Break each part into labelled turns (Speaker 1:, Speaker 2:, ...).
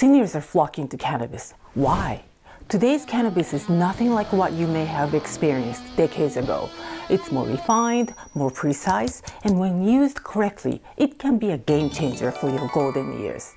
Speaker 1: Seniors are flocking to cannabis. Why? Today's cannabis is nothing like what you may have experienced decades ago. It's more refined, more precise, and when used correctly, it can be a game changer for your golden years.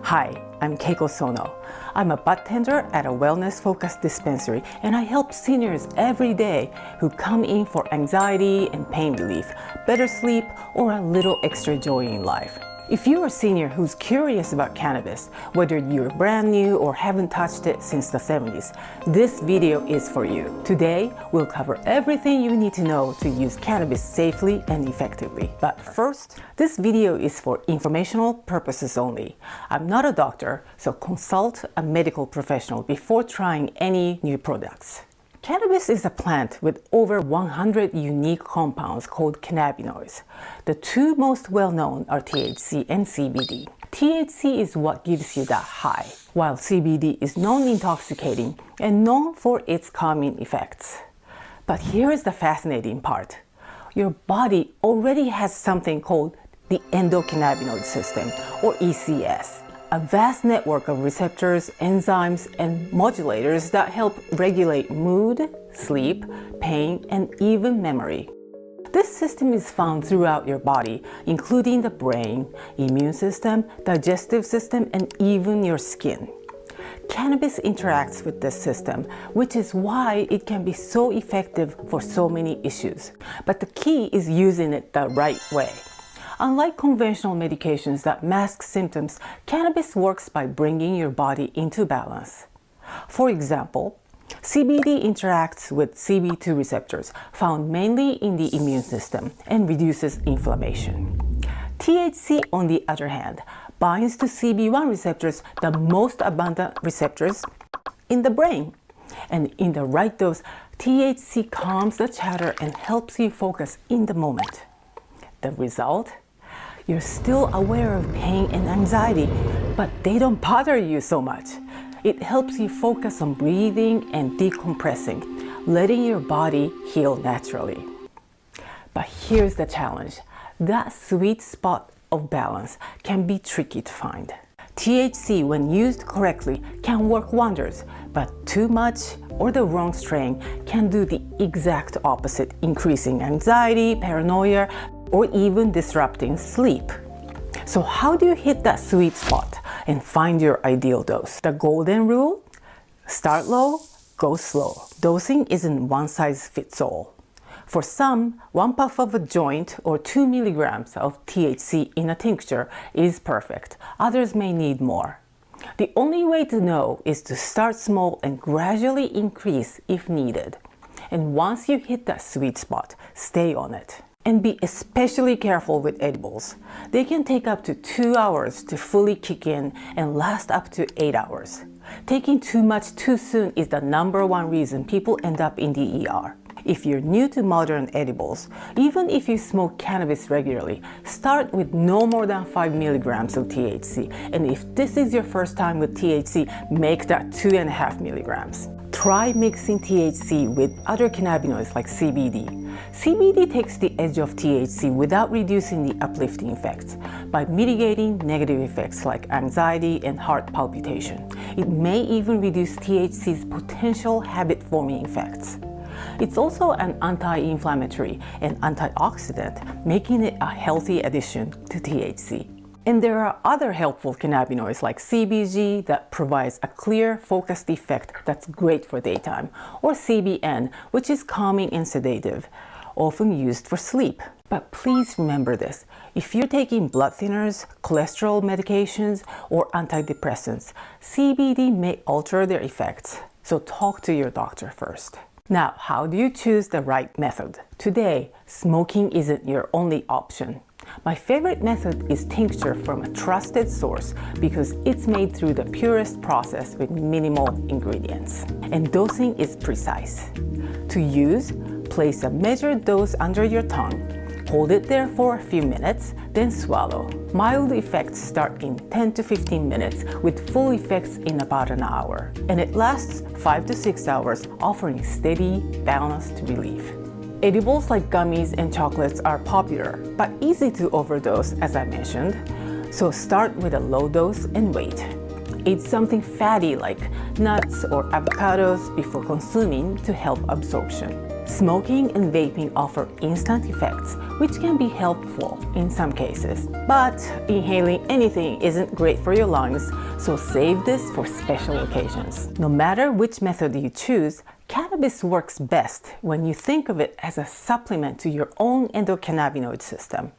Speaker 1: Hi, I'm Keiko Sono. I'm a bud tender at a wellness-focused dispensary, and I help seniors every day who come in for anxiety and pain relief, better sleep, or a little extra joy in life. If you're a senior who's curious about cannabis, whether you're brand new or haven't touched it since the 70s, this video is for you. Today, we'll cover everything you need to know to use cannabis safely and effectively. But first, this video is for informational purposes only. I'm not a doctor, so consult a medical professional before trying any new products. Cannabis is a plant with over 100 unique compounds called cannabinoids. The two most well-known are THC and CBD. THC is what gives you that high, while CBD is non-intoxicating and known for its calming effects. But here is the fascinating part. Your body already has something called the endocannabinoid system, or ECS. A vast network of receptors, enzymes, and modulators that help regulate mood, sleep, pain, and even memory. This system is found throughout your body, including the brain, immune system, digestive system, and even your skin. Cannabis interacts with this system, which is why it can be so effective for so many issues. But the key is using it the right way. Unlike conventional medications that mask symptoms, cannabis works by bringing your body into balance. For example, CBD interacts with CB2 receptors found mainly in the immune system and reduces inflammation. THC, on the other hand, binds to CB1 receptors, the most abundant receptors in the brain. And in the right dose, THC calms the chatter and helps you focus in the moment. The result? You're still aware of pain and anxiety, but they don't bother you so much. It helps you focus on breathing and decompressing, letting your body heal naturally. But here's the challenge. That sweet spot of balance can be tricky to find. THC, when used correctly, can work wonders, but too much or the wrong strain can do the exact opposite, increasing anxiety, paranoia, or even disrupting sleep. So how do you hit that sweet spot and find your ideal dose? The golden rule? Start low, go slow. Dosing isn't one size fits all. For some, one puff of a joint or 2 milligrams of THC in a tincture is perfect. Others may need more. The only way to know is to start small and gradually increase if needed. And once you hit that sweet spot, stay on it. And be especially careful with edibles. They can take up to 2 hours to fully kick in and last up to 8 hours. Taking too much too soon is the #1 reason people end up in the ER. If you're new to modern edibles, even if you smoke cannabis regularly, start with no more than 5 milligrams of THC. And if this is your first time with THC, make that 2.5 milligrams. Try mixing THC with other cannabinoids like CBD. CBD takes the edge of THC without reducing the uplifting effects by mitigating negative effects like anxiety and heart palpitation. It may even reduce THC's potential habit-forming effects. It's also an anti-inflammatory and antioxidant, making it a healthy addition to THC. And there are other helpful cannabinoids like CBG that provides a clear, focused effect that's great for daytime, or CBN, which is calming and sedative, often used for sleep. But please remember this. If you're taking blood thinners, cholesterol medications, or antidepressants, CBD may alter their effects, so talk to your doctor first. Now, how do you choose the right method? Today, smoking isn't your only option. My favorite method is tincture from a trusted source because it's made through the purest process with minimal ingredients. And dosing is precise. To use, place a measured dose under your tongue. Hold it there for a few minutes, then swallow. Mild effects start in 10 to 15 minutes with full effects in about an hour. And it lasts 5 to 6 hours, offering steady, balanced relief. Edibles like gummies and chocolates are popular, but easy to overdose, as I mentioned. So start with a low dose and wait. Eat something fatty like nuts or avocados before consuming to help absorption. Smoking and vaping offer instant effects, which can be helpful in some cases. But inhaling anything isn't great for your lungs, so save this for special occasions. No matter which method you choose, cannabis works best when you think of it as a supplement to your own endocannabinoid system.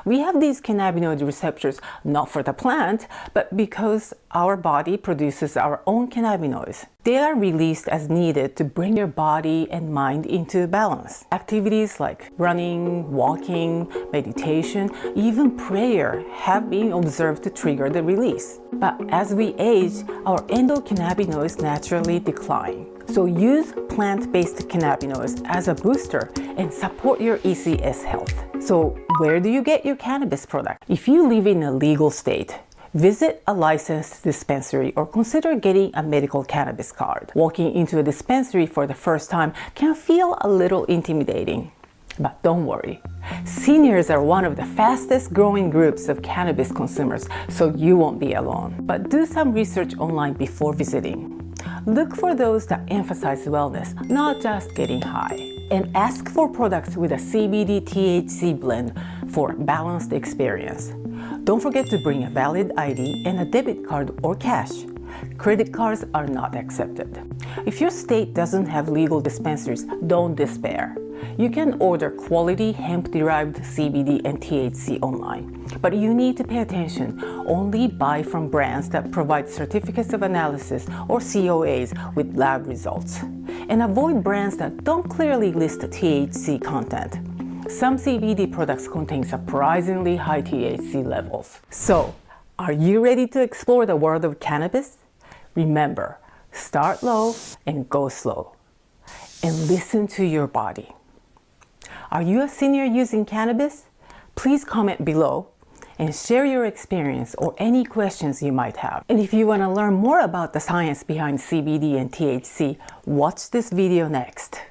Speaker 1: We have these cannabinoid receptors not for the plant, but because our body produces our own cannabinoids. They are released as needed to bring your body and mind into balance. Activities like running, walking, meditation, even prayer have been observed to trigger the release. But as we age, our endocannabinoids naturally decline. So use plant-based cannabinoids as a booster and support your ECS health. So where do you get your cannabis product? If you live in a legal state, visit a licensed dispensary or consider getting a medical cannabis card. Walking into a dispensary for the first time can feel a little intimidating. But don't worry. Seniors are one of the fastest growing groups of cannabis consumers, so you won't be alone. But do some research online before visiting. Look for those that emphasize wellness, not just getting high. And ask for products with a CBD THC blend for a balanced experience. Don't forget to bring a valid ID and a debit card or cash. Credit cards are not accepted. If your state doesn't have legal dispensaries, don't despair. You can order quality hemp-derived CBD and THC online, but you need to pay attention. Only buy from brands that provide certificates of analysis or COAs with lab results. And avoid brands that don't clearly list THC content. Some CBD products contain surprisingly high THC levels. So, are you ready to explore the world of cannabis? Remember, start low and go slow. And listen to your body. Are you a senior using cannabis? Please comment below and share your experience or any questions you might have. And if you want to learn more about the science behind CBD and THC, watch this video next.